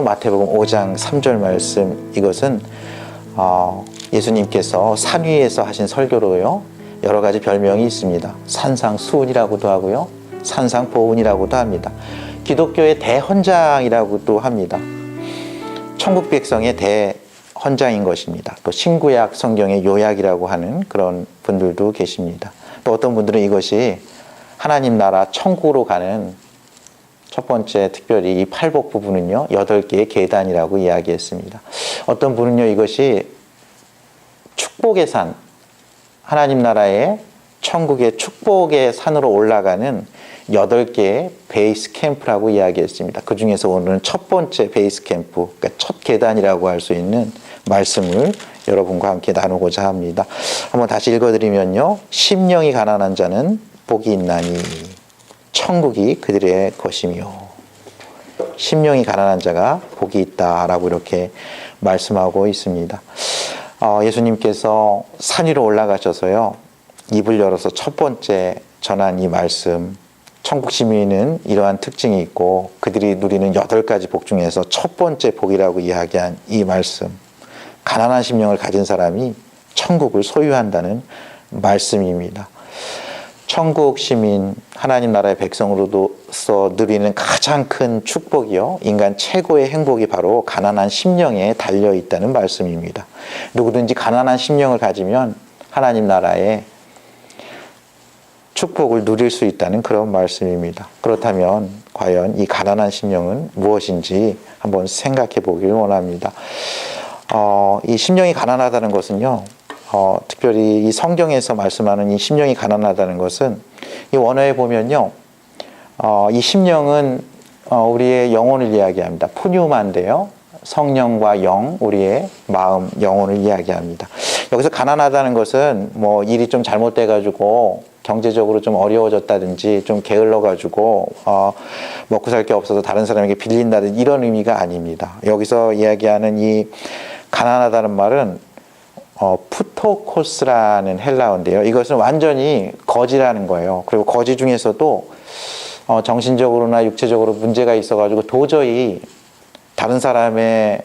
마태복음 5장 3절 말씀, 이것은 예수님께서 산 위에서 하신 설교로요, 여러 가지 별명이 있습니다. 산상수훈이라고도 하고요, 산상보훈이라고도 합니다. 기독교의 대헌장이라고도 합니다. 천국 백성의 대헌장인 것입니다. 또 신구약 성경의 요약이라고 하는 그런 분들도 계십니다. 또 어떤 분들은 이것이 하나님 나라 천국으로 가는 첫 번째, 특별히 이 팔복 부분은요, 8개의 계단이라고 이야기했습니다. 어떤 분은요, 이것이 축복의 산, 하나님 나라의 천국의 축복의 산으로 올라가는 8개의 베이스 캠프라고 이야기했습니다. 그 중에서 오늘은 첫 번째 베이스 캠프, 그러니까 첫 계단이라고 할 수 있는 말씀을 여러분과 함께 나누고자 합니다. 한번 다시 읽어드리면요, 심령이 가난한 자는 복이 있나니 천국이 그들의 것이며, 심령이 가난한 자가 복이 있다라고 이렇게 말씀하고 있습니다. 예수님께서 산 위로 올라가셔서요, 입을 열어서 첫 번째 전한 이 말씀, 천국 시민은 이러한 특징이 있고 그들이 누리는 8가지 복 중에서 첫 번째 복이라고 이야기한 이 말씀, 가난한 심령을 가진 사람이 천국을 소유한다는 말씀입니다. 천국 시민, 하나님 나라의 백성으로서 누리는 가장 큰 축복이요, 인간 최고의 행복이 바로 가난한 심령에 달려 있다는 말씀입니다. 누구든지 가난한 심령을 가지면 하나님 나라의 축복을 누릴 수 있다는 그런 말씀입니다. 그렇다면 과연 이 가난한 심령은 무엇인지 한번 생각해 보길 원합니다. 이 심령이 가난하다는 것은요, 특별히 이 성경에서 말씀하는 이 심령이 가난하다는 것은, 이 원어에 보면요, 이 심령은 우리의 영혼을 이야기합니다. 푸뉴마인데요, 성령과 영, 우리의 마음, 영혼을 이야기합니다. 여기서 가난하다는 것은 뭐 일이 좀 잘못돼 가지고 경제적으로 좀 어려워졌다든지 좀 게을러 가지고 먹고 살 게 없어서 다른 사람에게 빌린다든지 이런 의미가 아닙니다. 여기서 이야기하는 이 가난하다는 말은 푸토코스라는 헬라어인데요, 이것은 완전히 거지라는 거예요. 그리고 거지 중에서도 정신적으로나 육체적으로 문제가 있어가지고 도저히 다른 사람의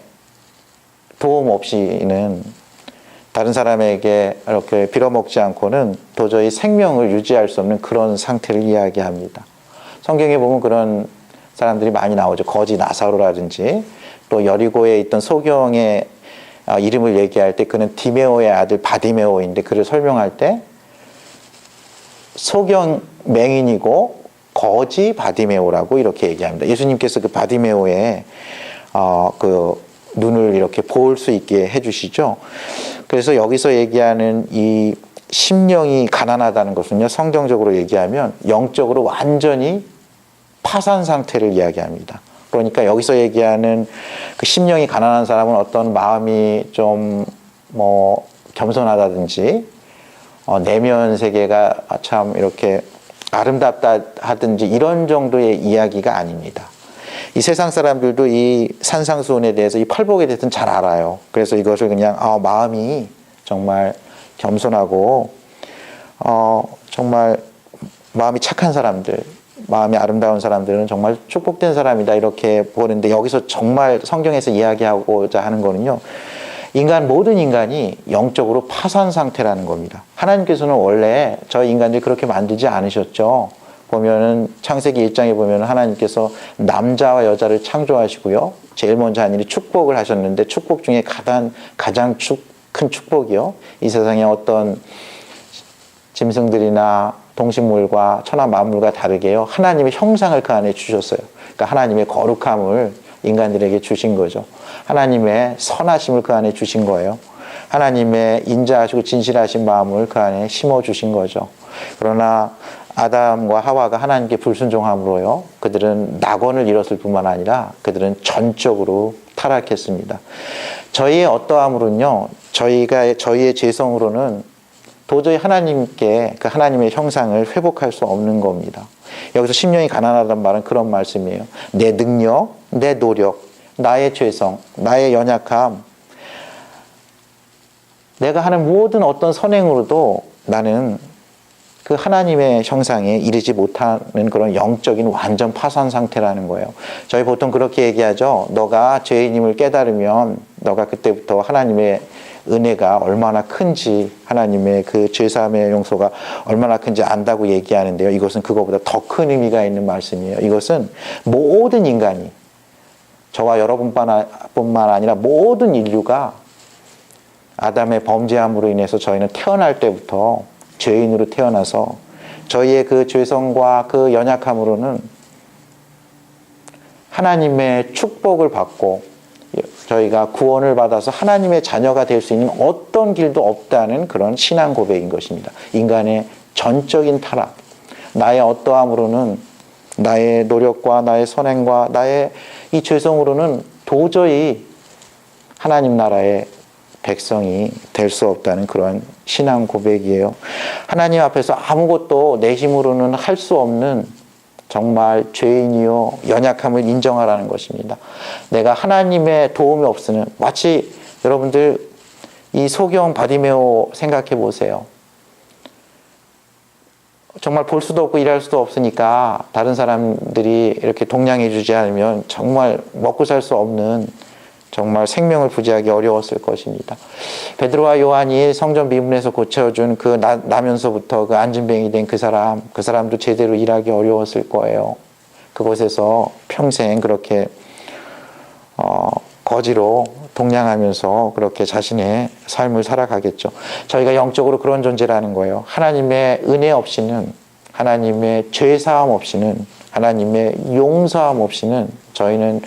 도움 없이는, 다른 사람에게 이렇게 빌어먹지 않고는 도저히 생명을 유지할 수 없는 그런 상태를 이야기합니다. 성경에 보면 그런 사람들이 많이 나오죠. 거지 나사로라든지, 또 여리고에 있던 소경의 이름을 얘기할 때 그는 디메오의 아들 바디메오인데, 그를 설명할 때 소경 맹인이고 거지 바디메오라고 이렇게 얘기합니다. 예수님께서 그 바디메오의 그 눈을 이렇게 볼 수 있게 해주시죠. 그래서 여기서 얘기하는 이 심령이 가난하다는 것은요, 성경적으로 얘기하면 영적으로 완전히 파산 상태를 이야기합니다. 그러니까 여기서 얘기하는 그 심령이 가난한 사람은 어떤 마음이 좀 뭐 겸손하다든지, 내면 세계가 참 이렇게 아름답다 하든지 이런 정도의 이야기가 아닙니다. 이 세상 사람들도 이 산상수훈에 대해서, 이 팔복에 대해서는 잘 알아요. 그래서 이것을 그냥 마음이 정말 겸손하고 정말 마음이 착한 사람들, 마음이 아름다운 사람들은 정말 축복된 사람이다 이렇게 보는데, 여기서 정말 성경에서 이야기하고자 하는 거는요, 모든 인간이 영적으로 파산 상태라는 겁니다. 하나님께서는 원래 저희 인간들 그렇게 만들지 않으셨죠. 보면은 창세기 1장에 보면 하나님께서 남자와 여자를 창조하시고요, 제일 먼저 한 일이 축복을 하셨는데, 축복 중에 가장 큰 축복이요, 이 세상에 어떤 짐승들이나 동식물과 천하 만물과 다르게요, 하나님의 형상을 그 안에 주셨어요. 그러니까 하나님의 거룩함을 인간들에게 주신 거죠. 하나님의 선하심을 그 안에 주신 거예요. 하나님의 인자하시고 진실하신 마음을 그 안에 심어주신 거죠. 그러나 아담과 하와가 하나님께 불순종함으로요, 그들은 낙원을 잃었을 뿐만 아니라 그들은 전적으로 타락했습니다. 저희의 어떠함으로는요, 저희의 죄성으로는 도저히 하나님께 그 하나님의 형상을 회복할 수 없는 겁니다. 여기서 심령이 가난하다는 말은 그런 말씀이에요. 내 능력, 내 노력, 나의 죄성, 나의 연약함, 내가 하는 모든 어떤 선행으로도 나는 그 하나님의 형상에 이르지 못하는 그런 영적인 완전 파산 상태라는 거예요. 저희 보통 그렇게 얘기하죠. 너가 죄인임을 깨달으면 너가 그때부터 하나님의 은혜가 얼마나 큰지, 하나님의 그 죄사함의 용서가 얼마나 큰지 안다고 얘기하는데요. 이것은 그거보다 더 큰 의미가 있는 말씀이에요. 이것은 모든 인간이, 저와 여러분뿐만 아니라 모든 인류가 아담의 범죄함으로 인해서 저희는 태어날 때부터 죄인으로 태어나서 저희의 그 죄성과 그 연약함으로는 하나님의 축복을 받고 저희가 구원을 받아서 하나님의 자녀가 될 수 있는 어떤 길도 없다는 그런 신앙 고백인 것입니다. 인간의 전적인 타락, 나의 어떠함으로는, 나의 노력과 나의 선행과 나의 이 죄성으로는 도저히 하나님 나라의 백성이 될 수 없다는 그런 신앙 고백이에요. 하나님 앞에서 아무것도 내 힘으로는 할 수 없는 정말 죄인이요 연약함을 인정하라는 것입니다. 내가 하나님의 도움이 없으면, 마치 여러분들 이 소경 바디메오 생각해 보세요. 정말 볼 수도 없고 일할 수도 없으니까 다른 사람들이 이렇게 동냥해 주지 않으면 정말 먹고 살 수 없는, 정말 생명을 부지하기 어려웠을 것입니다. 베드로와 요한이 성전 미문에서 고쳐준 그 나면서부터 그 안진뱅이 된 그 사람도 제대로 일하기 어려웠을 거예요. 그곳에서 평생 그렇게 거지로 동냥하면서 그렇게 자신의 삶을 살아가겠죠. 저희가 영적으로 그런 존재라는 거예요. 하나님의 은혜 없이는, 하나님의 죄사함 없이는, 하나님의 용서함 없이는 저희는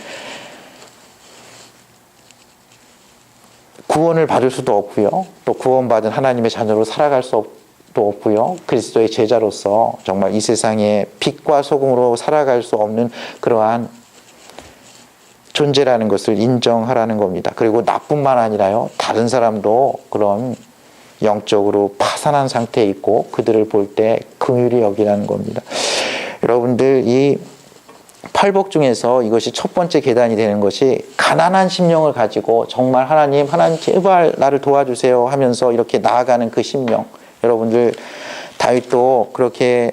구원을 받을 수도 없고요. 또 구원받은 하나님의 자녀로 살아갈 수도 없고요. 그리스도의 제자로서 정말 이 세상에 빛과 소금으로 살아갈 수 없는 그러한 존재라는 것을 인정하라는 겁니다. 그리고 나뿐만 아니라요, 다른 사람도 그런 영적으로 파산한 상태에 있고 그들을 볼 때 긍휼히 여기라는 겁니다. 여러분들, 이 팔복 중에서 이것이 첫 번째 계단이 되는 것이 가난한 심령을 가지고 정말 하나님 제발 나를 도와주세요 하면서 이렇게 나아가는 그 심령. 여러분들, 다윗도 그렇게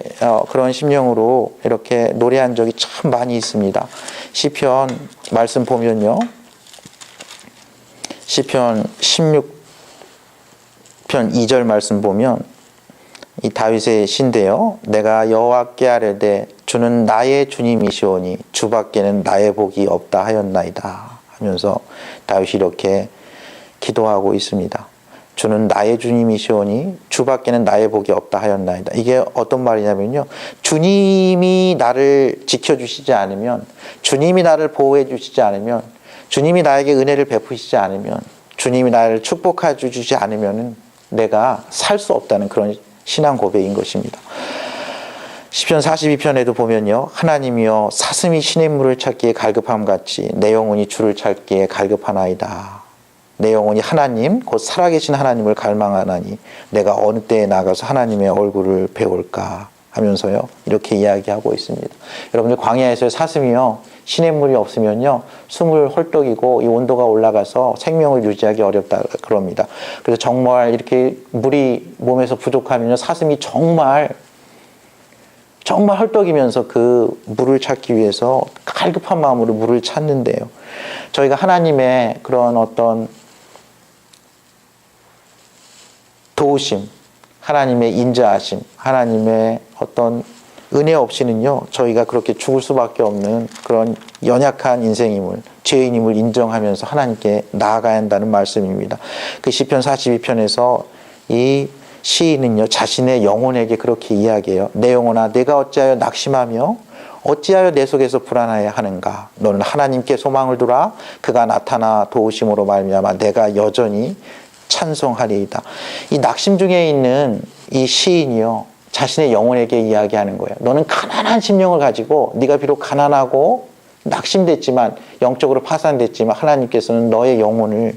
그런 심령으로 이렇게 노래한 적이 참 많이 있습니다. 시편 말씀 보면요, 시편 16편 2절 말씀 보면 이 다윗의 시인데요, 내가 여호와께 아뢰되 주는 나의 주님이시오니 주밖에는 나의 복이 없다 하였나이다 하면서 다윗이 이렇게 기도하고 있습니다. 주는 나의 주님이시오니 주밖에는 나의 복이 없다 하였나이다. 이게 어떤 말이냐면요, 주님이 나를 지켜주시지 않으면, 주님이 나를 보호해 주시지 않으면, 주님이 나에게 은혜를 베푸시지 않으면, 주님이 나를 축복해 주지 않으면 내가 살 수 없다는 그런 신앙 고백인 것입니다. 시편 42편에도 보면요, 하나님이여 사슴이 시냇물을 찾기에 갈급함같이 내 영혼이 주를 찾기에 갈급하나이다. 내 영혼이 하나님 곧 살아계신 하나님을 갈망하나니 내가 어느 때에 나가서 하나님의 얼굴을 배울까 하면서요, 이렇게 이야기하고 있습니다. 여러분들, 광야에서의 사슴이요, 시냇물이 없으면요 숨을 헐떡이고 이 온도가 올라가서 생명을 유지하기 어렵다 그럽니다. 그래서 정말 이렇게 물이 몸에서 부족하면요 사슴이 정말 헐떡이면서 그 물을 찾기 위해서 갈급한 마음으로 물을 찾는데요, 저희가 하나님의 그런 어떤 도우심, 하나님의 인자하심, 하나님의 어떤 은혜 없이는요 저희가 그렇게 죽을 수밖에 없는 그런 연약한 인생임을, 죄인임을 인정하면서 하나님께 나아가야 한다는 말씀입니다. 그 시편 42편에서 이 시인은요 자신의 영혼에게 그렇게 이야기해요. 내 영혼아, 내가 어찌하여 낙심하며 어찌하여 내 속에서 불안하여 하는가. 너는 하나님께 소망을 두라. 그가 나타나 도우심으로 말미암아 내가 여전히 찬송하리이다. 이 낙심 중에 있는 이 시인이요 자신의 영혼에게 이야기하는 거예요. 너는 가난한 심령을 가지고, 네가 비록 가난하고 낙심됐지만, 영적으로 파산됐지만 하나님께서는 너의 영혼을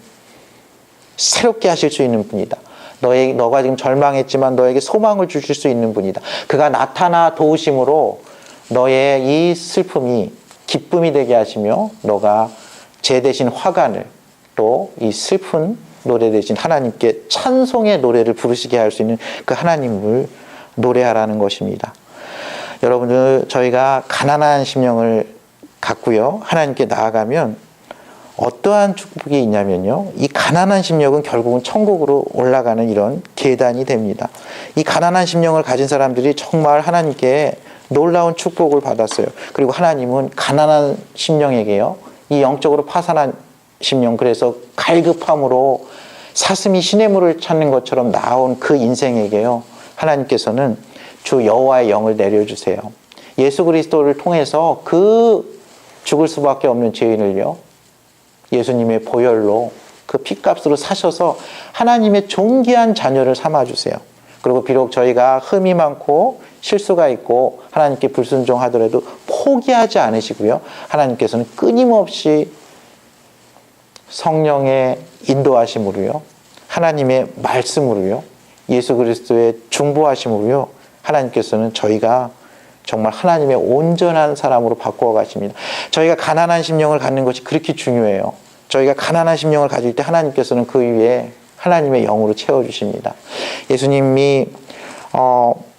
새롭게 하실 수 있는 분이다. 너가 지금 절망했지만 너에게 소망을 주실 수 있는 분이다. 그가 나타나 도우심으로 너의 이 슬픔이 기쁨이 되게 하시며, 너가 제 대신 화관을, 또 이 슬픈 노래 대신 하나님께 찬송의 노래를 부르시게 할 수 있는 그 하나님을 노래하라는 것입니다. 여러분들, 저희가 가난한 심령을 갖고요, 하나님께 나아가면 어떠한 축복이 있냐면요, 이 가난한 심령은 결국은 천국으로 올라가는 이런 계단이 됩니다. 이 가난한 심령을 가진 사람들이 정말 하나님께 놀라운 축복을 받았어요. 그리고 하나님은 가난한 심령에게요, 이 영적으로 파산한 심령, 그래서 갈급함으로 사슴이 시냇물을 찾는 것처럼 나온 그 인생에게요, 하나님께서는 주 여호와의 영을 내려주세요. 예수 그리스도를 통해서 그 죽을 수밖에 없는 죄인을요, 예수님의 보혈로 그 핏값으로 사셔서 하나님의 존귀한 자녀를 삼아주세요. 그리고 비록 저희가 흠이 많고 실수가 있고 하나님께 불순종하더라도 포기하지 않으시고요, 하나님께서는 끊임없이 성령의 인도하심으로요, 하나님의 말씀으로요, 예수 그리스도의 중보하심으로요, 하나님께서는 저희가 정말 하나님의 온전한 사람으로 바꾸어 가십니다. 저희가 가난한 심령을 갖는 것이 그렇게 중요해요. 저희가 가난한 심령을 가질 때 하나님께서는 그 위에 하나님의 영으로 채워주십니다. 예수님이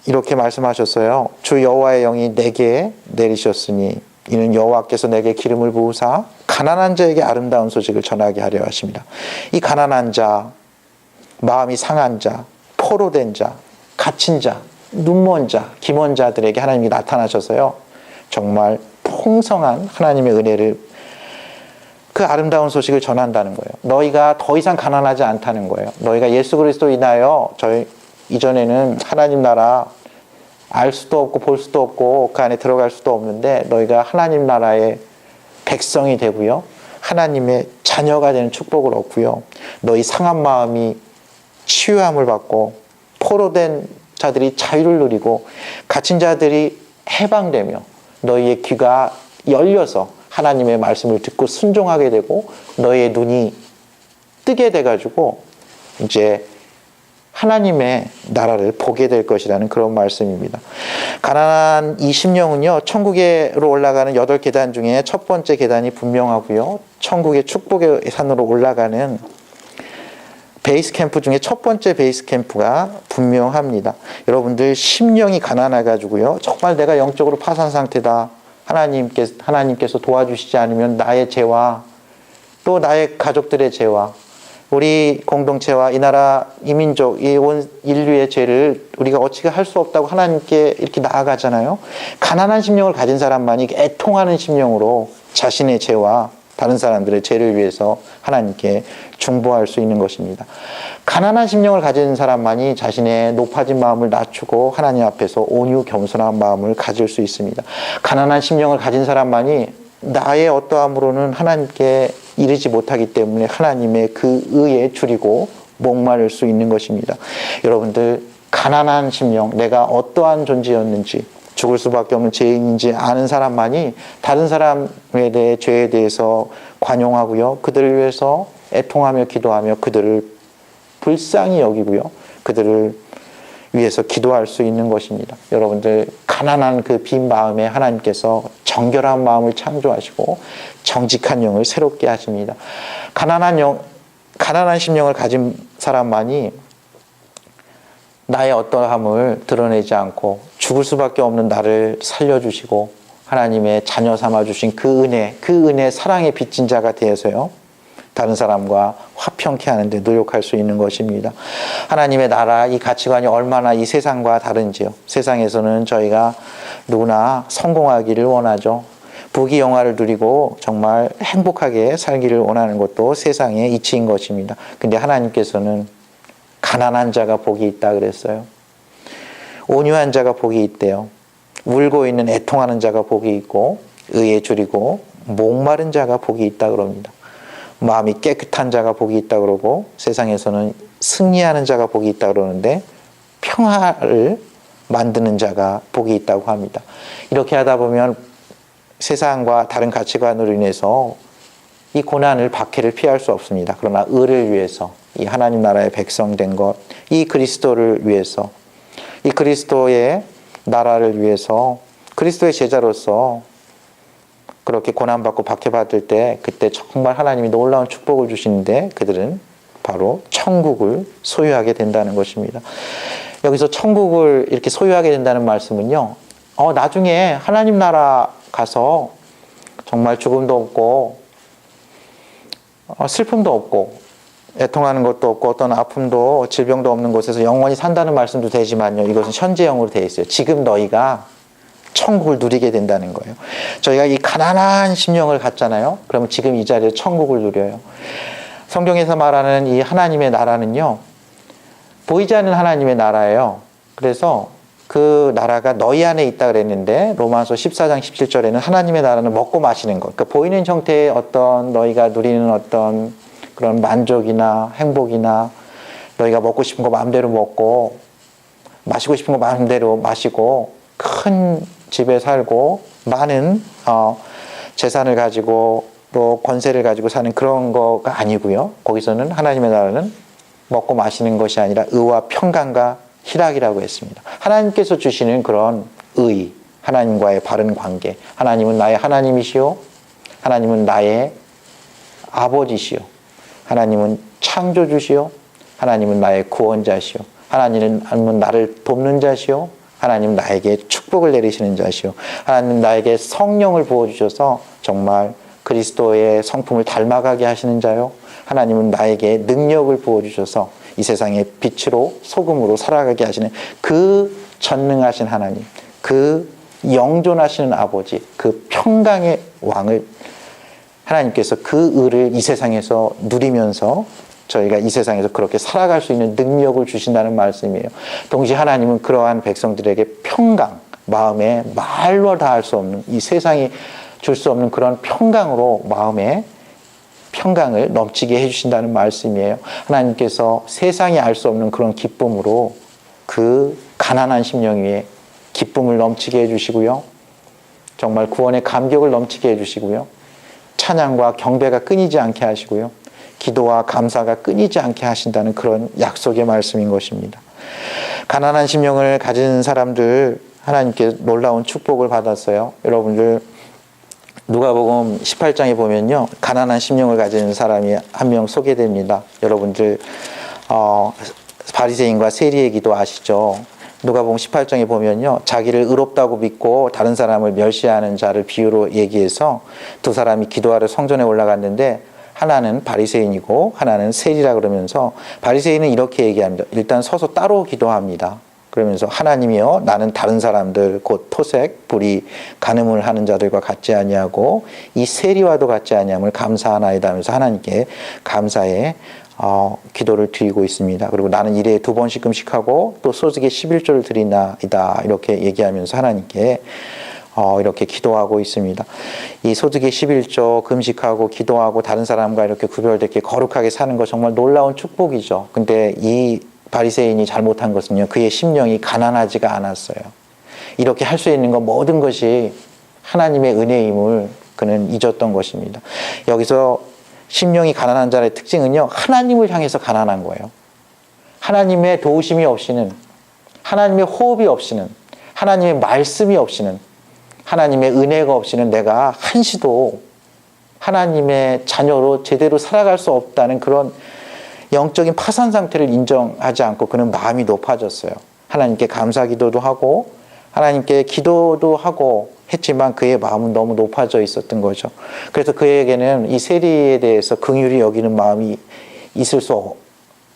이렇게 말씀하셨어요. 주 여호와의 영이 내게 내리셨으니 이는 여호와께서 내게 기름을 부으사 가난한 자에게 아름다운 소식을 전하게 하려 하십니다. 이 가난한 자, 마음이 상한 자, 포로된 자, 갇힌 자, 눈먼 자, 김먼 자들에게 하나님이 나타나셔서요, 정말 풍성한 하나님의 은혜를, 그 아름다운 소식을 전한다는 거예요. 너희가 더 이상 가난하지 않다는 거예요. 너희가 예수 그리스도 인하여 저희 이전에는 하나님 나라 알 수도 없고 볼 수도 없고 그 안에 들어갈 수도 없는데 너희가 하나님 나라의 백성이 되고요, 하나님의 자녀가 되는 축복을 얻고요, 너희 상한 마음이 치유함을 받고 포로된 자들이 자유를 누리고 갇힌 자들이 해방되며 너희의 귀가 열려서 하나님의 말씀을 듣고 순종하게 되고 너희의 눈이 뜨게 돼가지고 이제 하나님의 나라를 보게 될 것이라는 그런 말씀입니다. 가난한 이 심령은요, 천국으로 올라가는 8계단 중에 첫 번째 계단이 분명하고요, 천국의 축복의 산으로 올라가는 베이스 캠프 중에 첫 번째 베이스 캠프가 분명합니다. 여러분들, 심령이 가난해가지고요, 정말 내가 영적으로 파산 상태다, 하나님께서 도와주시지 않으면 나의 죄와 또 나의 가족들의 죄와 우리 공동체와 이 나라, 이 민족, 이 온 인류의 죄를 우리가 어찌게 할 수 없다고 하나님께 이렇게 나아가잖아요. 가난한 심령을 가진 사람만이 애통하는 심령으로 자신의 죄와 다른 사람들의 죄를 위해서 하나님께 중보할 수 있는 것입니다. 가난한 심령을 가진 사람만이 자신의 높아진 마음을 낮추고 하나님 앞에서 온유 겸손한 마음을 가질 수 있습니다. 가난한 심령을 가진 사람만이 나의 어떠함으로는 하나님께 이르지 못하기 때문에 하나님의 그 의에 줄이고 목마를 수 있는 것입니다. 여러분들, 가난한 심령, 내가 어떠한 존재였는지, 죽을 수밖에 없는 죄인인지 아는 사람만이 다른 사람에 대해 죄에 대해서 관용하고요, 그들을 위해서 애통하며 기도하며 그들을 불쌍히 여기고요, 그들을 위해서 기도할 수 있는 것입니다. 여러분들, 가난한 그 빈 마음에 하나님께서 정결한 마음을 창조하시고 정직한 영을 새롭게 하십니다. 가난한 심령을 가진 사람만이 나의 어떠함을 드러내지 않고 죽을 수밖에 없는 나를 살려주시고 하나님의 자녀 삼아주신 그 은혜, 사랑에 빚진 자가 되어서요, 다른 사람과 화평케 하는데 노력할 수 있는 것입니다. 하나님의 나라, 이 가치관이 얼마나 이 세상과 다른지요. 세상에서는 저희가 누구나 성공하기를 원하죠. 부귀영화를 누리고 정말 행복하게 살기를 원하는 것도 세상의 이치인 것입니다. 근데 하나님께서는 가난한 자가 복이 있다 그랬어요. 온유한 자가 복이 있대요. 울고 있는 애통하는 자가 복이 있고 의에 줄이고 목마른 자가 복이 있다 그럽니다. 마음이 깨끗한 자가 복이 있다 그러고 세상에서는 승리하는 자가 복이 있다 그러는데 평화를 만드는 자가 복이 있다고 합니다. 이렇게 하다 보면 세상과 다른 가치관으로 인해서 이 고난을, 박해를 피할 수 없습니다. 그러나 의를 위해서, 이 하나님 나라의 백성 된 것, 이 그리스도를 위해서, 이 그리스도의 나라를 위해서, 그리스도의 제자로서 그렇게 고난받고 박해받을 때 그때 정말 하나님이 놀라운 축복을 주시는데 그들은 바로 천국을 소유하게 된다는 것입니다. 여기서 천국을 이렇게 소유하게 된다는 말씀은요, 나중에 하나님 나라 가서 정말 죽음도 없고 슬픔도 없고 애통하는 것도 없고 어떤 아픔도 질병도 없는 곳에서 영원히 산다는 말씀도 되지만요, 이것은 현재형으로 되어 있어요. 지금 너희가 천국을 누리게 된다는 거예요. 저희가 이 가난한 심령을 갖잖아요. 그러면 지금 이 자리에 천국을 누려요. 성경에서 말하는 이 하나님의 나라는요, 보이지 않는 하나님의 나라예요. 그래서 그 나라가 너희 안에 있다 그랬는데 로마서 14장 17절에는 하나님의 나라는 먹고 마시는 것, 그러니까 보이는 형태의 어떤 너희가 누리는 어떤 그런 만족이나 행복이나 너희가 먹고 싶은 거 마음대로 먹고 마시고 싶은 거 마음대로 마시고 큰 집에 살고 많은 재산을 가지고 또 권세를 가지고 사는 그런 거가 아니고요. 거기서는 하나님의 나라는 먹고 마시는 것이 아니라 의와 평강과 희락이라고 했습니다. 하나님께서 주시는 그런 의, 하나님과의 바른 관계, 하나님은 나의 하나님이시오, 하나님은 나의 아버지시오, 하나님은 창조주시오, 하나님은 나의 구원자시오, 하나님은 나를 돕는 자시오, 하나님은 나에게 축복을 내리시는 자시오, 하나님은 나에게 성령을 부어주셔서 정말 그리스도의 성품을 닮아가게 하시는 자요, 하나님은 나에게 능력을 부어주셔서 이 세상의 빛으로 소금으로 살아가게 하시는 그 전능하신 하나님, 그 영존하시는 아버지, 그 평강의 왕을 하나님께서 그 의를 이 세상에서 누리면서 저희가 이 세상에서 그렇게 살아갈 수 있는 능력을 주신다는 말씀이에요. 동시에 하나님은 그러한 백성들에게 평강, 마음에 말로 다 할 수 없는, 이 세상이 줄 수 없는 그런 평강으로 마음에 평강을 넘치게 해주신다는 말씀이에요. 하나님께서 세상이 알 수 없는 그런 기쁨으로 그 가난한 심령 위에 기쁨을 넘치게 해주시고요, 정말 구원의 감격을 넘치게 해주시고요, 찬양과 경배가 끊이지 않게 하시고요, 기도와 감사가 끊이지 않게 하신다는 그런 약속의 말씀인 것입니다. 가난한 심령을 가진 사람들, 하나님께 놀라운 축복을 받았어요. 여러분들 누가복음 18장에 보면요, 가난한 심령을 가진 사람이 한 명 소개됩니다. 여러분들 바리새인과 세리의 기도 아시죠? 누가복음 18장에 보면요, 자기를 의롭다고 믿고 다른 사람을 멸시하는 자를 비유로 얘기해서 두 사람이 기도하러 성전에 올라갔는데 하나는 바리새인이고 하나는 세리라 그러면서, 바리새인은 이렇게 얘기합니다. 일단 서서 따로 기도합니다. 그러면서 하나님이여, 나는 다른 사람들 곧 토색, 불의, 간음을 하는 자들과 같지 아니하고 이 세리와도 같지 아니함을 감사하나이다 하면서 하나님께 감사의 기도를 드리고 있습니다. 그리고 나는 일에 2번씩 금식하고 또 소득의 11조를 드리나이다, 이렇게 얘기하면서 하나님께 이렇게 기도하고 있습니다. 이 소득의 11조 금식하고 기도하고 다른 사람과 이렇게 구별되게 거룩하게 사는 거 정말 놀라운 축복이죠. 근데 이 바리새인이 잘못한 것은요, 그의 심령이 가난하지가 않았어요. 이렇게 할 수 있는 건 모든 것이 하나님의 은혜임을 그는 잊었던 것입니다. 여기서 심령이 가난한 자의 특징은요, 하나님을 향해서 가난한 거예요. 하나님의 도우심이 없이는, 하나님의 호흡이 없이는, 하나님의 말씀이 없이는, 하나님의 은혜가 없이는 내가 한시도 하나님의 자녀로 제대로 살아갈 수 없다는 그런 영적인 파산 상태를 인정하지 않고 그는 마음이 높아졌어요. 하나님께 감사 기도도 하고 하나님께 기도도 하고 했지만 그의 마음은 너무 높아져 있었던 거죠. 그래서 그에게는 이 세리에 대해서 긍휼히 여기는 마음이 있을 수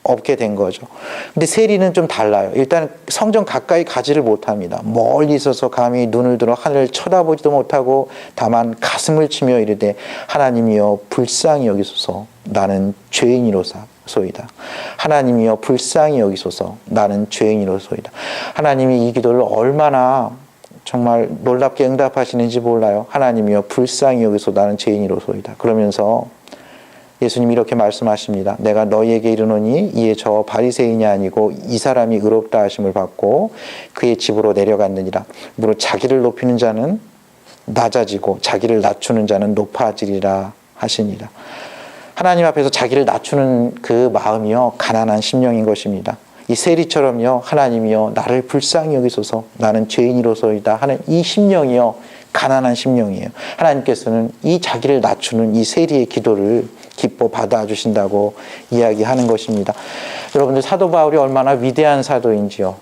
없게 된 거죠. 근데 세리는 좀 달라요. 일단 성전 가까이 가지를 못합니다. 멀리 있어서 감히 눈을 들어 하늘을 쳐다보지도 못하고 다만 가슴을 치며 이르되 하나님이여 불쌍히 여기소서, 나는 죄인이로소이다. 하나님이여 불쌍히 여기소서, 나는 죄인이로소이다. 하나님이 이 기도를 얼마나 정말 놀랍게 응답하시는지 몰라요. 하나님이여 불쌍히 여기소, 나는 죄인이로소이다. 그러면서 예수님이 이렇게 말씀하십니다. 내가 너희에게 이르노니 이에 저 바리새인이 아니고 이 사람이 의롭다 하심을 받고 그의 집으로 내려갔느니라. 무릇 자기를 높이는 자는 낮아지고 자기를 낮추는 자는 높아지리라 하시니라. 하나님 앞에서 자기를 낮추는 그 마음이요, 가난한 심령인 것입니다. 이 세리처럼요, 하나님이여 나를 불쌍히 여기소서, 나는 죄인이로소이다 하는 이 심령이요, 가난한 심령이에요. 하나님께서는 이 자기를 낮추는 이 세리의 기도를 기뻐 받아주신다고 이야기하는 것입니다. 여러분들, 사도 바울이 얼마나 위대한 사도인지요.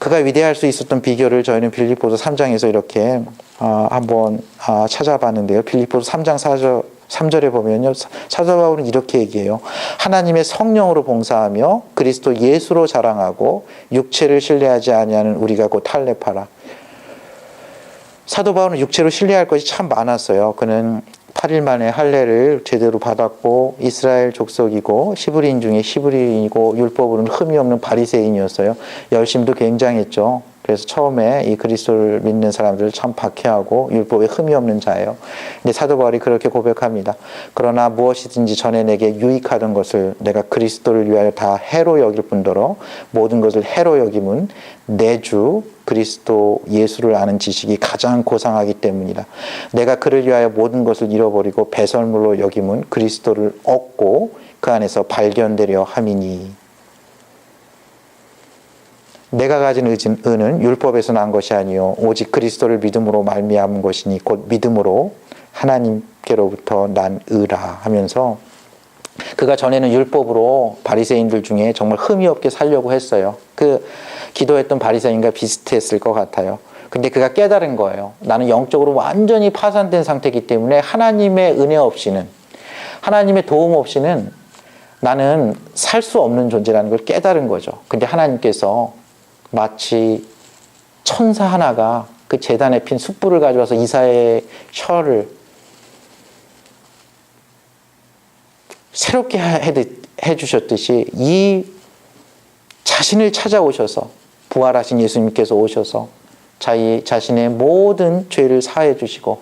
그가 위대할 수 있었던 비결을 저희는 빌립보서 3장에서 이렇게 한번 찾아봤는데요. 빌립보서 3장 3절에 보면요. 사도 바울은 이렇게 얘기해요. 하나님의 성령으로 봉사하며 그리스도 예수로 자랑하고 육체를 신뢰하지 아니하는 우리가 곧 할례파라. 사도 바울은 육체로 신뢰할 것이 참 많았어요. 그는 8일 만에 할례를 제대로 받았고 이스라엘 족속이고 히브리인 중에 히브리인이고 율법으로는 흠이 없는 바리새인이었어요. 열심도 굉장했죠. 그래서 처음에 이 그리스도를 믿는 사람들을 참 박해하고 율법에 흠이 없는 자예요. 근데 사도 바울이 그렇게 고백합니다. 그러나 무엇이든지 전에 내게 유익하던 것을 내가 그리스도를 위하여 다 해로 여길 뿐더러 모든 것을 해로 여김은 내 주 그리스도 예수를 아는 지식이 가장 고상하기 때문이라. 내가 그를 위하여 모든 것을 잃어버리고 배설물로 여김은 그리스도를 얻고 그 안에서 발견되려 함이니. 내가 가진 의는 율법에서 난 것이 아니요 오직 그리스도를 믿음으로 말미암은 것이니 곧 믿음으로 하나님께로부터 난 의라 하면서 그가 전에는 율법으로 바리새인들 중에 정말 흠이 없게 살려고 했어요. 그 기도했던 바리새인과 비슷했을 것 같아요. 근데 그가 깨달은 거예요. 나는 영적으로 완전히 파산된 상태이기 때문에 하나님의 은혜 없이는, 하나님의 도움 없이는 나는 살 수 없는 존재라는 걸 깨달은 거죠. 근데 하나님께서 마치 천사 하나가 그 제단에 핀 숯불을 가져와서 이사야의 혀를 새롭게 해주셨듯이 이 자신을 찾아오셔서 부활하신 예수님께서 오셔서 자신의 모든 죄를 사해 주시고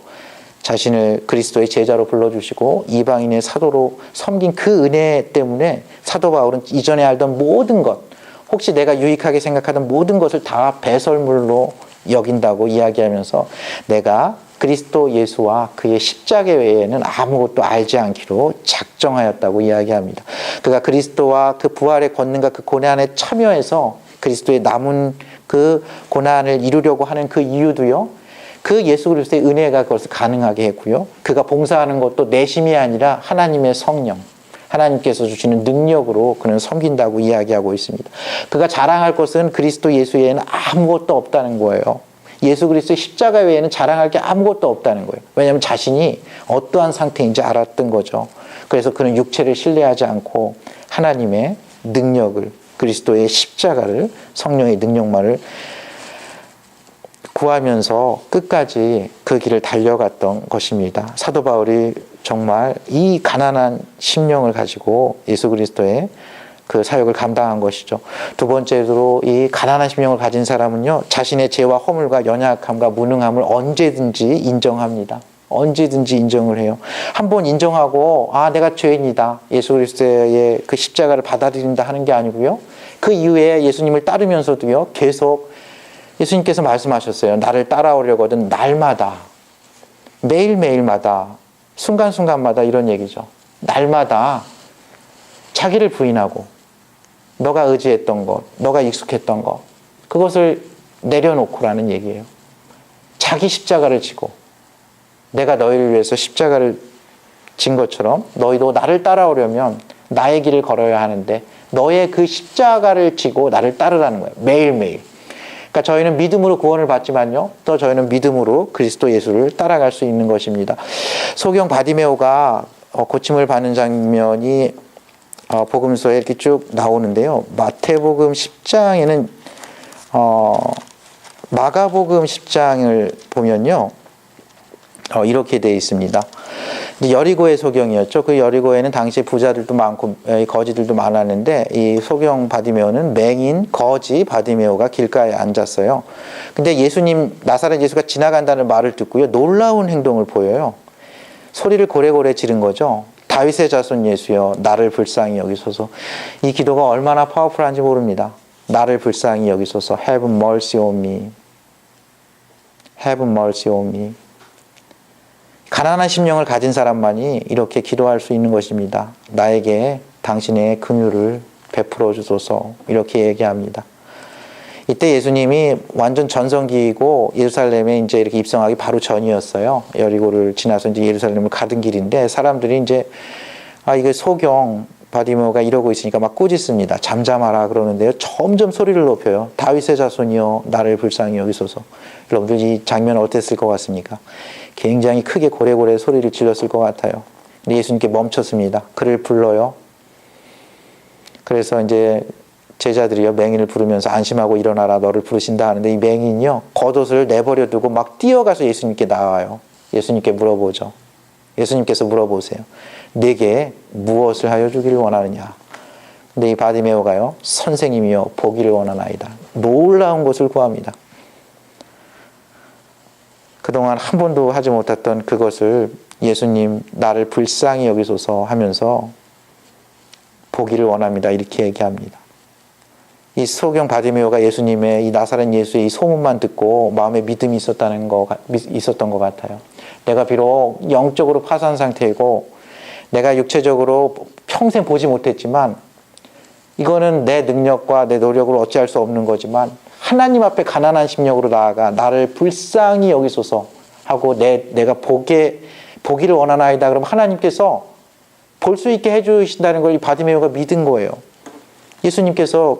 자신을 그리스도의 제자로 불러주시고 이방인의 사도로 섬긴 그 은혜 때문에 사도 바울은 이전에 알던 모든 것, 혹시 내가 유익하게 생각하던 모든 것을 다 배설물로 여긴다고 이야기하면서 내가 그리스도 예수와 그의 십자가 외에는 아무것도 알지 않기로 작정하였다고 이야기합니다. 그가 그리스도와 그 부활의 권능과 그 고난에 참여해서 그리스도의 남은 그 고난을 이루려고 하는 그 이유도요, 그 예수 그리스도의 은혜가 그것을 가능하게 했고요. 그가 봉사하는 것도 내심이 아니라 하나님의 성령, 하나님께서 주시는 능력으로 그는 섬긴다고 이야기하고 있습니다. 그가 자랑할 것은 그리스도 예수 외에는 아무것도 없다는 거예요. 예수 그리스도의 십자가 외에는 자랑할 게 아무것도 없다는 거예요. 왜냐하면 자신이 어떠한 상태인지 알았던 거죠. 그래서 그는 육체를 신뢰하지 않고 하나님의 능력을, 그리스도의 십자가를, 성령의 능력만을 구하면서 끝까지 그 길을 달려갔던 것입니다. 사도 바울이 정말 이 가난한 심령을 가지고 예수 그리스도의 그 사역을 감당한 것이죠. 두 번째로 이 가난한 심령을 가진 사람은요, 자신의 죄와 허물과 연약함과 무능함을 언제든지 인정합니다. 언제든지 인정을 해요. 한번 인정하고 내가 죄인이다, 예수 그리스도의 그 십자가를 받아들인다 하는 게 아니고요, 그 이후에 예수님을 따르면서도요, 계속 예수님께서 말씀하셨어요. 나를 따라오려거든 날마다, 매일매일마다, 순간순간마다 이런 얘기죠. 날마다 자기를 부인하고 너가 의지했던 것, 너가 익숙했던 것, 그것을 내려놓고라는 얘기예요. 자기 십자가를 지고, 내가 너희를 위해서 십자가를 진 것처럼 너희도 나를 따라오려면 나의 길을 걸어야 하는데 너의 그 십자가를 지고 나를 따르라는 거예요. 매일매일. 그러니까 저희는 믿음으로 구원을 받지만요, 또 저희는 믿음으로 그리스도 예수를 따라갈 수 있는 것입니다. 소경 바디메오가 고침을 받는 장면이 복음서에 이렇게 쭉 나오는데요. 마태복음 10장에는 마가복음 10장을 보면요, 이렇게 되어 있습니다. 여리고의 소경이었죠. 그 여리고에는 당시 부자들도 많고 거지들도 많았는데 이 소경 바디메오는 맹인 거지 바디메오가 길가에 앉았어요. 근데 예수님, 나사렛 예수가 지나간다는 말을 듣고요, 놀라운 행동을 보여요. 소리를 고래고래 지른 거죠. 다윗의 자손 예수여, 나를 불쌍히 여기소서. 이 기도가 얼마나 파워풀한지 모릅니다. 나를 불쌍히 여기소서. Have mercy on me. Have mercy on me. 가난한 심령을 가진 사람만이 이렇게 기도할 수 있는 것입니다. 나에게 당신의 긍휼을 베풀어 주소서. 이렇게 얘기합니다. 이때 예수님이 완전 전성기이고 예루살렘에 이제 이렇게 입성하기 바로 전이었어요. 여리고를 지나서 이제 예루살렘을 가던 길인데 사람들이 이제 이게 소경 바디메오가 이러고 있으니까 막 꾸짖습니다. 잠잠하라 그러는데요. 점점 소리를 높여요. 다윗의 자손이여 나를 불쌍히 여기소서. 여러분들 이 장면 어땠을 것 같습니까? 굉장히 크게 고래고래 소리를 질렀을 것 같아요. 근데 예수님께 멈췄습니다. 그를 불러요. 그래서 이제 제자들이요 맹인을 부르면서 안심하고 일어나라 너를 부르신다 하는데 이 맹인이요 겉옷을 내버려 두고 막 뛰어가서 예수님께 나와요. 예수님께 물어보죠. 예수님께서 물어보세요. 내게 무엇을 하여 주기를 원하느냐. 근데 이 바디메오가요 선생님이여 보기를 원하나이다. 놀라운 것을 구합니다. 그동안 한 번도 하지 못했던 그것을 예수님 나를 불쌍히 여기소서 하면서 보기를 원합니다. 이렇게 얘기합니다. 이 소경 바디메오가 예수님의 이 나사렛 예수의 이 소문만 듣고 마음에 믿음이 있었던 것 같아요. 내가 비록 영적으로 파산 상태이고 내가 육체적으로 평생 보지 못했지만 이거는 내 능력과 내 노력으로 어찌할 수 없는 거지만 하나님 앞에 가난한 심령으로 나아가 나를 불쌍히 여기소서 하고 내가 보기를 원하나이다. 그러면 하나님께서 볼 수 있게 해주신다는 걸 이 바디메오가 믿은 거예요. 예수님께서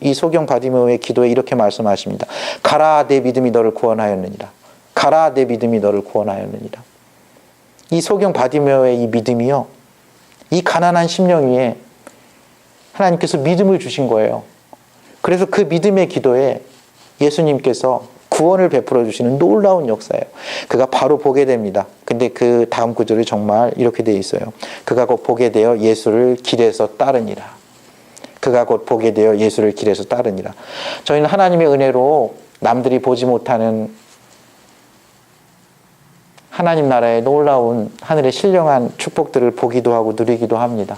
이 소경 바디메오의 기도에 이렇게 말씀하십니다. 가라 내 믿음이 너를 구원하였느니라. 가라 내 믿음이 너를 구원하였느니라. 이 소경 바디메오의 이 믿음이요. 이 가난한 심령 위에 하나님께서 믿음을 주신 거예요. 그래서 그 믿음의 기도에 예수님께서 구원을 베풀어 주시는 놀라운 역사예요. 그가 바로 보게 됩니다. 근데 그 다음 구절이 정말 이렇게 되어 있어요. 그가 곧 보게 되어 예수를 길에서 따르니라. 그가 곧 보게 되어 예수를 길에서 따르니라. 저희는 하나님의 은혜로 남들이 보지 못하는 하나님 나라의 놀라운 하늘의 신령한 축복들을 보기도 하고 누리기도 합니다.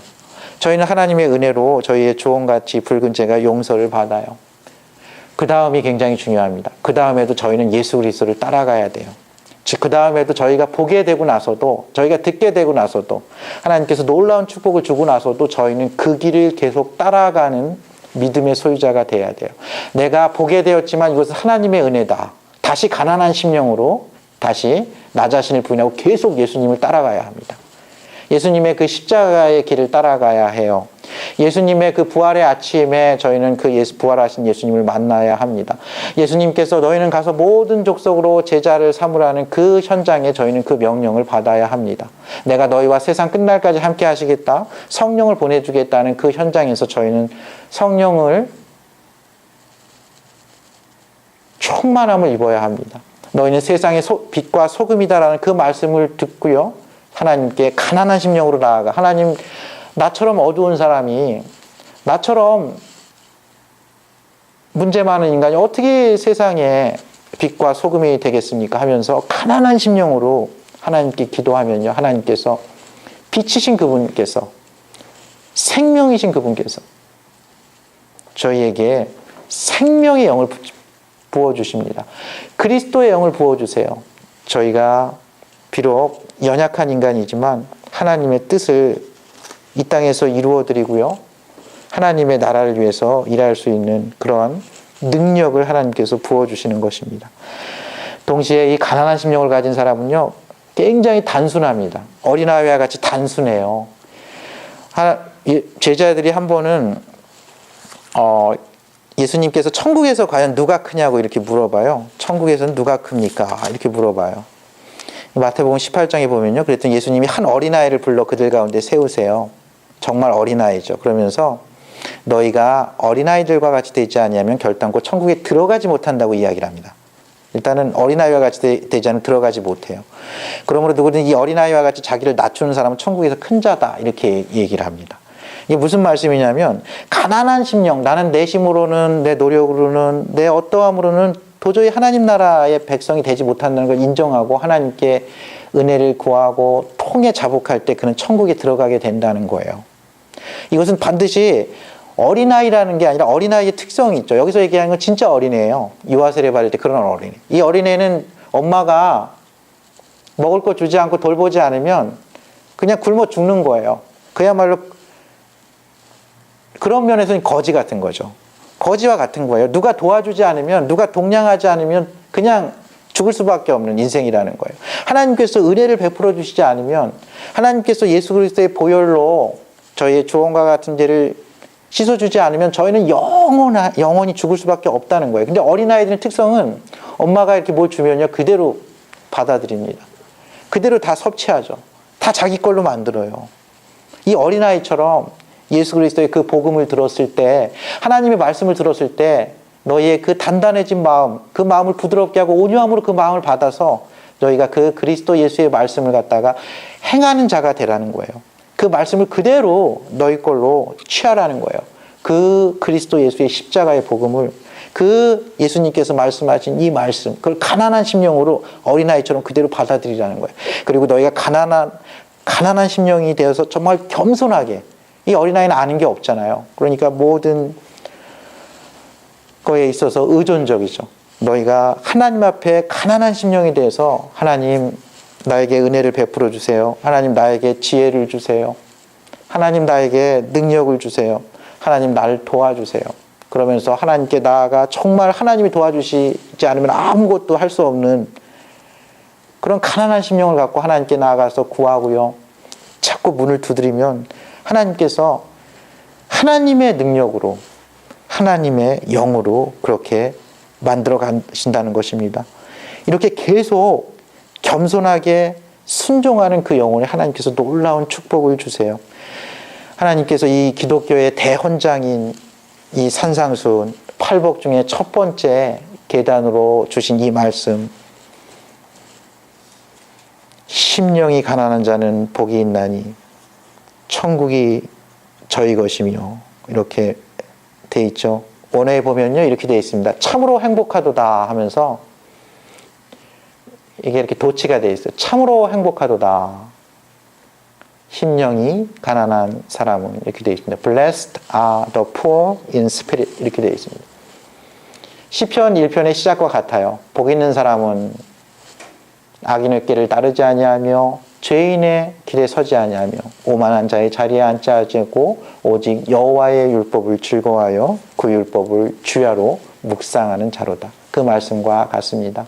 저희는 하나님의 은혜로 저희의 조언같이 붉은 죄가 용서를 받아요. 그 다음이 굉장히 중요합니다. 그 다음에도 저희는 예수 그리스도를 따라가야 돼요. 즉 그 다음에도 저희가 보게 되고 나서도 저희가 듣게 되고 나서도 하나님께서 놀라운 축복을 주고 나서도 저희는 그 길을 계속 따라가는 믿음의 소유자가 돼야 돼요. 내가 보게 되었지만 이것은 하나님의 은혜다. 다시 가난한 심령으로 다시 나 자신을 부인하고 계속 예수님을 따라가야 합니다. 예수님의 그 십자가의 길을 따라가야 해요. 예수님의 그 부활의 아침에 저희는 그 부활하신 예수님을 만나야 합니다. 예수님께서 너희는 가서 모든 족속으로 제자를 삼으라는 그 현장에 저희는 그 명령을 받아야 합니다. 내가 너희와 세상 끝날까지 함께 하시겠다. 성령을 보내주겠다는 그 현장에서 저희는 성령을 충만함을 입어야 합니다. 너희는 세상의 빛과 소금이다라는 그 말씀을 듣고요. 하나님께 가난한 심령으로 나아가 하나님 나처럼 어두운 사람이 나처럼 문제 많은 인간이 어떻게 세상에 빛과 소금이 되겠습니까? 하면서 가난한 심령으로 하나님께 기도하면요. 하나님께서 빛이신 그분께서 생명이신 그분께서 저희에게 생명의 영을 부어주십니다. 그리스도의 영을 부어주세요. 저희가 비록 연약한 인간이지만 하나님의 뜻을 이 땅에서 이루어드리고요. 하나님의 나라를 위해서 일할 수 있는 그러한 능력을 하나님께서 부어주시는 것입니다. 동시에 이 가난한 심령을 가진 사람은요. 굉장히 단순합니다. 어린아이와 같이 단순해요. 제자들이 한 번은 예수님께서 천국에서 과연 누가 크냐고 이렇게 물어봐요. 천국에서는 누가 큽니까? 이렇게 물어봐요. 마태복음 18장에 보면요. 그랬더니 예수님이 한 어린아이를 불러 그들 가운데 세우세요. 정말 어린아이죠. 그러면서 너희가 어린아이들과 같이 되지 아니하면 결단코 천국에 들어가지 못한다고 이야기를 합니다. 일단은 어린아이와 같이 되지 않으면 들어가지 못해요. 그러므로 누구든 이 어린아이와 같이 자기를 낮추는 사람은 천국에서 큰 자다. 이렇게 얘기를 합니다. 이게 무슨 말씀이냐면 가난한 심령, 나는 내 힘으로는 내 노력으로는 내 어떠함으로는 도저히 하나님 나라의 백성이 되지 못한다는 걸 인정하고 하나님께 은혜를 구하고 통에 자복할 때 그는 천국에 들어가게 된다는 거예요. 이것은 반드시 어린아이라는 게 아니라 어린아이의 특성이 있죠. 여기서 얘기하는 건 진짜 어린애예요. 유아세례 받을 때 그런 어린애. 이 어린애는 엄마가 먹을 거 주지 않고 돌보지 않으면 그냥 굶어 죽는 거예요. 그야말로 그런 면에서는 거지 같은 거죠. 거지와 같은 거예요. 누가 도와주지 않으면, 누가 동냥하지 않으면 그냥 죽을 수밖에 없는 인생이라는 거예요. 하나님께서 은혜를 베풀어 주시지 않으면, 하나님께서 예수 그리스도의 보혈로 저희의 주홍과 같은 죄를 씻어주지 않으면 저희는 영원히 죽을 수밖에 없다는 거예요. 근데 어린아이들의 특성은 엄마가 이렇게 뭘 주면요, 그대로 받아들입니다. 그대로 다 섭취하죠. 다 자기 걸로 만들어요. 이 어린아이처럼 예수 그리스도의 그 복음을 들었을 때, 하나님의 말씀을 들었을 때 너희의 그 단단해진 마음, 그 마음을 부드럽게 하고 온유함으로 그 마음을 받아서 너희가 그 그리스도 예수의 말씀을 갖다가 행하는 자가 되라는 거예요. 그 말씀을 그대로 너희 걸로 취하라는 거예요. 그 그리스도 예수의 십자가의 복음을, 그 예수님께서 말씀하신 이 말씀, 그걸 가난한 심령으로 어린아이처럼 그대로 받아들이라는 거예요. 그리고 너희가 가난한 심령이 되어서 정말 겸손하게, 이 어린아이는 아는 게 없잖아요. 그러니까 모든 거에 있어서 의존적이죠. 너희가 하나님 앞에 가난한 심령이 돼서, 하나님 나에게 은혜를 베풀어 주세요. 하나님 나에게 지혜를 주세요. 하나님 나에게 능력을 주세요. 하나님 나를 도와주세요. 그러면서 하나님께 나아가 정말 하나님이 도와주시지 않으면 아무것도 할 수 없는 그런 가난한 심령을 갖고 하나님께 나아가서 구하고요. 자꾸 문을 두드리면 하나님께서 하나님의 능력으로, 하나님의 영으로 그렇게 만들어 가신다는 것입니다. 이렇게 계속 겸손하게 순종하는 그 영혼에 하나님께서 놀라운 축복을 주세요. 하나님께서 이 기독교의 대헌장인 이 산상수훈, 팔복 중에 첫 번째 계단으로 주신 이 말씀, 심령이 가난한 자는 복이 있나니 천국이 저희 것이며, 이렇게 돼 있죠. 원어에 보면요, 이렇게 돼 있습니다. 참으로 행복하도다 하면서 이게 이렇게 도치가 돼 있어요. 참으로 행복하도다. 심령이 가난한 사람은, 이렇게 되어 있습니다. Blessed are the poor in spirit, 이렇게 되어 있습니다. 시편 1편의 시작과 같아요. 복 있는 사람은 악인의 길을 따르지 아니하며 죄인의 길에 서지 아니하며 오만한 자의 자리에 앉지 않고 오직 여호와의 율법을 즐거워하여 그 율법을 주야로 묵상하는 자로다. 그 말씀과 같습니다.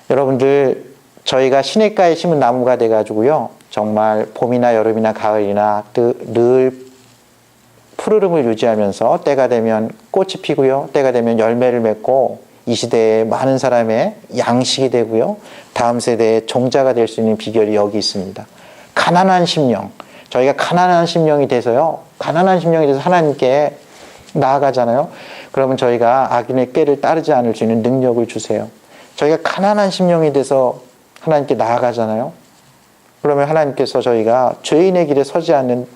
여러분들, 저희가 시냇가에 심은 나무가 돼가지고요, 정말 봄이나 여름이나 가을이나 늘 푸르름을 유지하면서 때가 되면 꽃이 피고요, 때가 되면 열매를 맺고 이 시대에 많은 사람의 양식이 되고요, 다음 세대의 종자가 될 수 있는 비결이 여기 있습니다. 가난한 심령, 저희가 가난한 심령이 돼서요, 가난한 심령이 돼서 하나님께 나아가잖아요. 그러면 저희가 악인의 꾀를 따르지 않을 수 있는 능력을 주세요. 저희가 가난한 심령이 돼서 하나님께 나아가잖아요. 그러면 하나님께서 저희가 죄인의 길에 서지 않는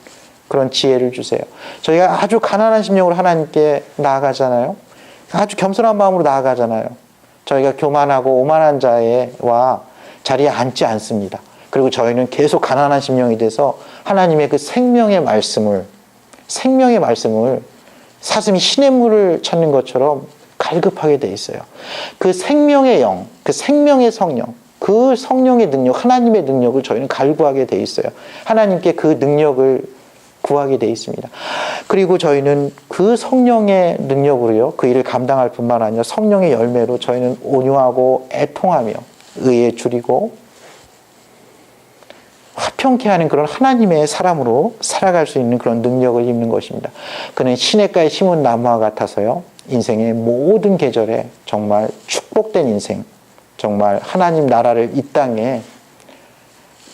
그런 지혜를 주세요. 저희가 아주 가난한 심령으로 하나님께 나아가잖아요. 아주 겸손한 마음으로 나아가잖아요. 저희가 교만하고 오만한 자와 자리에 앉지 않습니다. 그리고 저희는 계속 가난한 심령이 돼서 하나님의 그 생명의 말씀을 사슴이 시냇물을 찾는 것처럼 갈급하게 돼 있어요. 그 생명의 영, 그 생명의 성령, 그 성령의 능력, 하나님의 능력을 저희는 갈구하게 돼 있어요. 하나님께 그 능력을 구하게 돼 있습니다. 그리고 저희는 그 성령의 능력으로요, 그 일을 감당할 뿐만 아니라 성령의 열매로 저희는 온유하고 애통하며 의에 줄이고 화평케 하는 그런 하나님의 사람으로 살아갈 수 있는 그런 능력을 입는 것입니다. 그는 시냇가에 심은 나무와 같아서요, 인생의 모든 계절에 정말 축복된 인생, 정말 하나님 나라를 이 땅에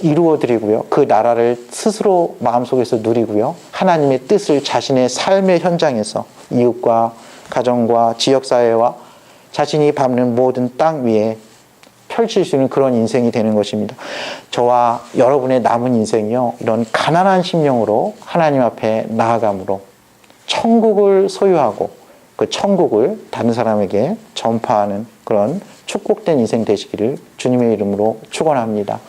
이루어드리고요, 그 나라를 스스로 마음속에서 누리고요, 하나님의 뜻을 자신의 삶의 현장에서 이웃과 가정과 지역사회와 자신이 밟는 모든 땅 위에 펼칠 수 있는 그런 인생이 되는 것입니다. 저와 여러분의 남은 인생이요, 이런 가난한 심령으로 하나님 앞에 나아감으로 천국을 소유하고 그 천국을 다른 사람에게 전파하는 그런 축복된 인생 되시기를 주님의 이름으로 축원합니다.